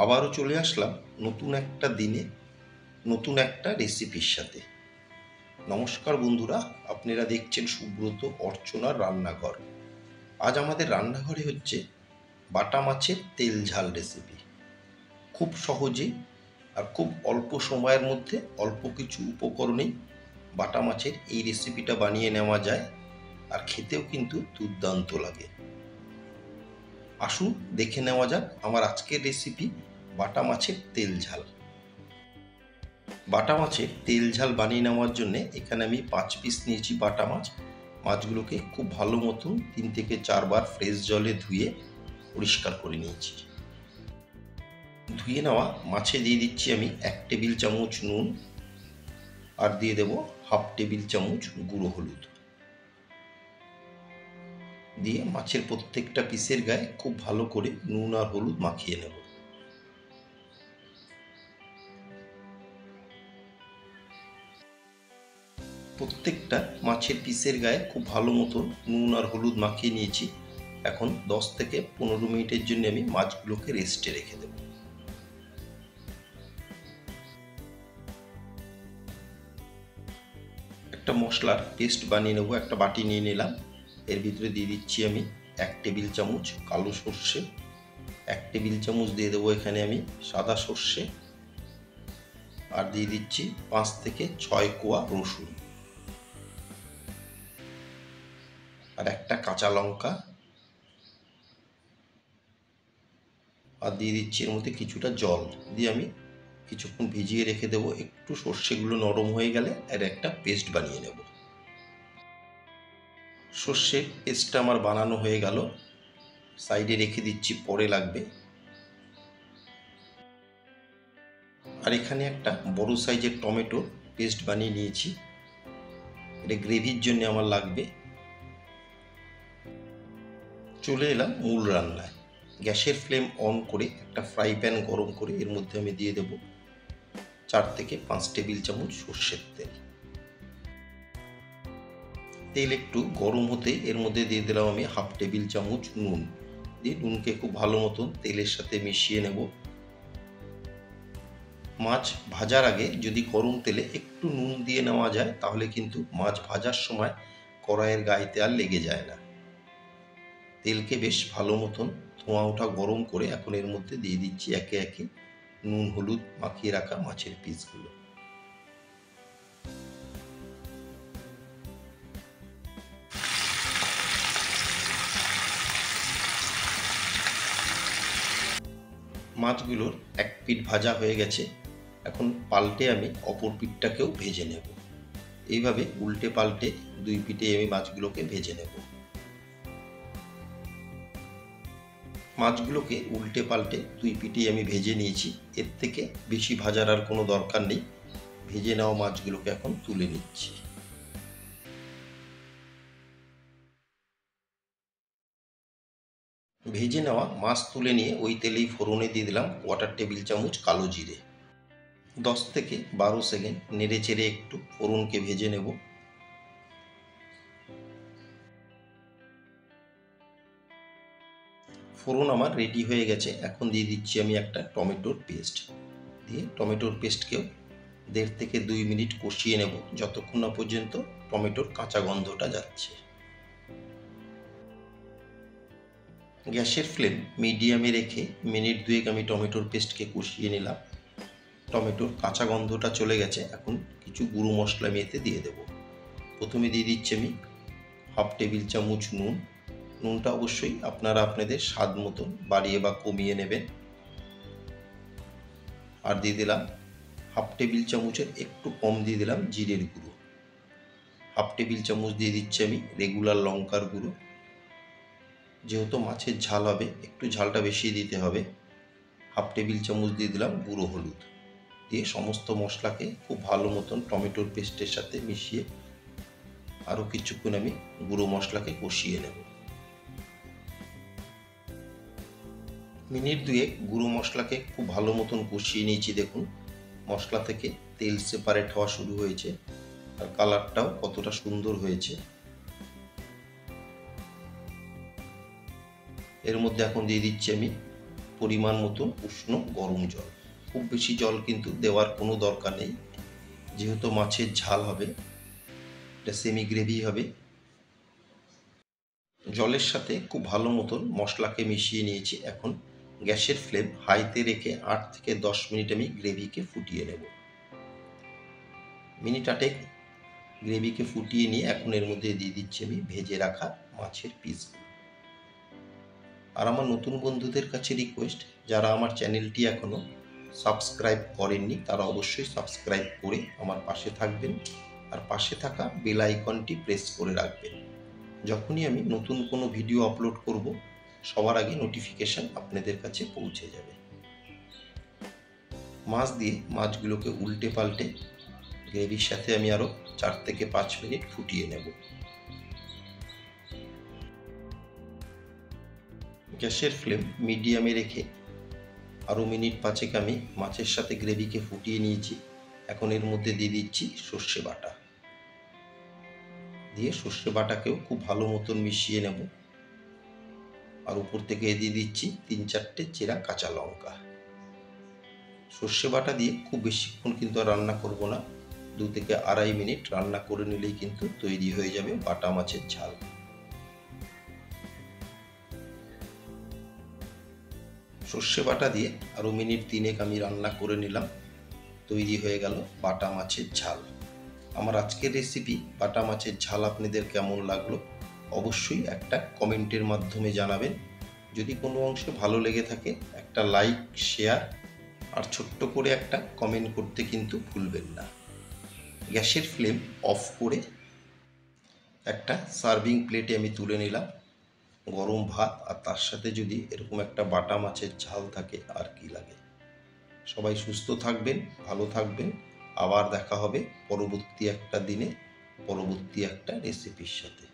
আবারও চলে আসলাম নতুন একটা দিনে নতুন একটা রেসিপির সাথে। নমস্কার বন্ধুরা, আপনারা দেখছেন সুব্রত অর্চনার রান্নাঘর। আজ আমাদের রান্নাঘরে হচ্ছে বাটা মাছের তেল ঝাল রেসিপি। খুব সহজে আর খুব অল্প সময়ের মধ্যে অল্প কিছু উপকরণেই বাটা মাছের এই রেসিপিটা বানিয়ে নেওয়া যায়, আর খেতেও কিন্তু দুর্দান্ত লাগে। আসুন দেখে নেওয়া যাক আমার আজকের রেসিপি বাটা মাছের তেল ঝাল। বাটা মাছের তেল ঝাল বানিয়ে নেওয়ার জন্য এখানে আমি 5 পিস নিয়েছি বাটা মাছ। মাছগুলোকে খুব ভালো মতন 3 থেকে 4 বার ফ্রেশ জলে ধুয়ে পরিষ্কার করে নিয়েছি। ধুয়ে নেওয়া মাছে দিয়ে দিচ্ছি আমি 1 টেবিল চামচ নুন, আর দিয়ে দেব হাফ টেবিল চামচ গুঁড়ো হলুদ। দিয়ে মাছের প্রত্যেকটা পিসের গায়ে খুব ভালো করে নুন আর হলুদ মাখিয়ে নেব। প্রত্যেকটা মাছের পিসের গায়ে খুব ভালো মতো নুন আর হলুদ মাখিয়ে নিয়েছি। এখন 10 থেকে 15 মিনিটের জন্য আমি মাছগুলোকে রেস্টে রেখে দেব। একটা মশলার পেস্ট বানিয়ে নেব। একটা বাটি নিয়ে নিলাম, এর ভিতরে দিয়ে দিচ্ছি আমি 1 টেবিল চামচ কালো সর্ষে, 1 টেবিল চামচ দিয়ে দেবো এখানে আমি সাদা সর্ষে, আর দিয়ে দিচ্ছি 5 থেকে 6 কোয়া রসুন, আর একটা কাঁচা লঙ্কা, আর দিয়ে দিচ্ছি এর মধ্যে কিছুটা জল দিয়ে আমি কিছুক্ষণ ভিজিয়ে রেখে দেবো। একটু সর্ষেগুলো নরম হয়ে গেলে এর একটা পেস্ট বানিয়ে নেব। সর্ষের পেস্টটা আমার বানানো হয়ে গেল, সাইডে রেখে দিচ্ছি, পরে লাগবে। আর এখানে একটা বড় সাইজের টমেটো পেস্ট বানিয়ে নিয়েছি, এটা গ্রেভির জন্য আমার লাগবে। চলে এলাম মূল রান্নায়। গ্যাসের ফ্লেম অন করে একটা ফ্রাই প্যান গরম করে এর মধ্যে আমি দিয়ে দেব 4 থেকে 5 টেবিল চামচ সর্ষের তেল। তেল একটু গরম হতে এর মধ্যে দিয়ে দিলাম আমি হাফ টেবিল চামচ নুন। দিয়ে নুনকে খুব ভালো মতন তেলের সাথে মিশিয়ে নেব। মাছ ভাজার আগে যদি গরম তেলে একটু নুন দিয়ে নেওয়া যায় তাহলে কিন্তু মাছ ভাজার সময় কড়াইয়ের গায়েতে আর লেগে যায় না। তেলকে বেশ ভালো মতন ধোঁয়া ওঠা গরম করে এখন এর মধ্যে দিয়ে দিচ্ছি একে একে নুন হলুদ মাখিয়ে রাখা মাছের পিসগুলো। মাছগুলোর এক পিঠ ভাজা হয়ে গেছে, এখন পাল্টে আমি অপর পিঠটাকেও ভেজে নেব। এইভাবে উল্টে পাল্টে 2 পিঠে আমি মাছগুলোকে ভেজে নেব। মাছগুলোকে উল্টে পাল্টে 2 পিঠেই আমি ভেজে নিয়েছি। এর থেকে বেশি ভাজার আর কোনো দরকার নেই। ভেজে নেওয়া মাছগুলোকে এখন তুলে নিচ্ছি। ভেজে নেওয়া মাছ তুলে নিয়ে ওই তেলেই ফোড়নে দিয়ে দিলাম 1/4 টেবিল চামচ কালো জিরে। 10 থেকে 12 সেকেন্ড নেড়ে চেড়ে একটু ফোড়নকে ভেজে নেব। ফোড়ন আমার রেডি হয়ে গেছে, এখন দিয়ে দিচ্ছি আমি একটা টমেটোর পেস্ট। দিয়ে টমেটোর পেস্টকেও 1.5 থেকে 2 মিনিট কষিয়ে নেব যতক্ষণ না পর্যন্ত টমেটোর কাঁচা গন্ধটা যাচ্ছে। গ্যাসের ফ্লেম মিডিয়ামে রেখে মিনিট 2 আমি টমেটোর পেস্টকে কষিয়ে নিলাম। টমেটোর কাঁচা গন্ধটা চলে গেছে, এখন কিছু গুঁড়ো মশলা আমি এতে দিয়ে দেব। প্রথমে দিয়ে দিচ্ছি আমি হাফ টেবিল চামচ নুন। নুনটা অবশ্যই আপনারা আপনাদের স্বাদ মতন বাড়িয়ে বা কমিয়ে নেবেন। আর দিয়ে দিলাম হাফ টেবিল চামচের একটু কম দিয়ে দিলাম জিরের গুঁড়ো। হাফ টেবিল চামচ দিয়ে দিচ্ছি আমি রেগুলার লঙ্কার গুঁড়ো। যেহেতু মাছের ঝাল হবে একটু ঝালটা বেশি দিতে হবে। হাফ টেবিল চামচ দিয়ে দিলাম গুঁড়ো হলুদ। দিয়ে সমস্ত মশলাকে খুব ভালো মতন টমেটোর পেস্টের সাথে মিশিয়ে আরও কিছুক্ষণ আমি গুঁড়ো মশলাকে কষিয়ে নেব। মিনিট 2 গুঁড়ো মশলাকে খুব ভালো মতন কষিয়ে নিয়েছি। দেখুন মশলা থেকে তেল সেপারেট হওয়া শুরু হয়েছে, আর কালারটাও কতটা সুন্দর হয়েছে। এর মধ্যে এখন দিয়ে দিচ্ছি আমি পরিমাণ মতন উষ্ণ গরম জল। খুব বেশি জল কিন্তু দেওয়ার কোনো দরকার নেই, যেহেতু মাছের ঝাল হবে, এটা সেমি গ্রেভি হবে। জলের সাথে খুব ভালো মতন মশলাকে মিশিয়ে নিয়েছি। এখন গ্যাসের ফ্লেম হাইতে রেখে 8 থেকে 10 মিনিট আমি গ্রেভিকে ফুটিয়ে নেব। মিনিট 8 গ্রেভিকে ফুটিয়ে নিয়ে এখন এর মধ্যে দিয়ে দিচ্ছি আমি ভেজে রাখা মাছের পিসগুলো। আর আমার নতুন বন্ধুদের কাছে রিকোয়েস্ট, যারা আমার চ্যানেলটি এখনও সাবস্ক্রাইব করেননি তারা অবশ্যই সাবস্ক্রাইব করে আমার পাশে থাকবেন, আর পাশে থাকা বেল আইকনটি প্রেস করে রাখবেন। যখনই আমি নতুন কোনো ভিডিও আপলোড করব সবার আগে নোটিফিকেশান আপনাদের কাছে পৌঁছে যাবে। মাছ দিয়ে মাছগুলোকে উল্টে পাল্টে গ্রেভির সাথে আমি আরও 4 থেকে 5 মিনিট ফুটিয়ে নেব। গ্যাসের ফ্লেম মিডিয়ামে রেখে আরও মিনিট 5 আমি মাছের সাথে গ্রেভিকে ফুটিয়ে নিয়েছি। এখন এর মধ্যে দিয়ে দিচ্ছি সর্ষে বাটা, দিয়ে সর্ষে বাটাকেও খুব ভালো মতন মিশিয়ে নেব। আর উপর থেকে দিয়ে দিচ্ছি 3-4টে চেরা কাঁচা লঙ্কা। সর্ষে বাটা দিয়ে খুব বেশিক্ষণ কিন্তু আর রান্না করব না, 2 থেকে আড়াই মিনিট রান্না করে নিলেই কিন্তু তৈরি হয়ে যাবে বাটা মাছের ঝাল। সর্ষে বাটা দিয়ে আরও মিনিট 3 আমি রান্না করে নিলাম, তৈরি হয়ে গেল বাটা মাছের ঝাল। আমার আজকের রেসিপি বাটা মাছের ঝাল আপনাদের কেমন লাগলো অবশ্যই একটা কমেন্টের মাধ্যমে জানাবেন। যদি কোনো অংশে ভালো লেগে থাকে একটা লাইক, শেয়ার আর ছোট্ট করে একটা কমেন্ট করতে কিন্তু ভুলবেন না। গ্যাসের ফ্লেম অফ করে একটা সার্ভিং প্লেটে আমি তুলে নিলাম। গরম ভাত আর তার সাথে যদি এরকম একটা বাটা মাছের ঝাল থাকে আর কি লাগে। সবাই সুস্থ থাকবেন, ভালো থাকবেন। আবার দেখা হবে পরবর্তী একটা দিনে পরবর্তী একটা রেসিপির সাথে।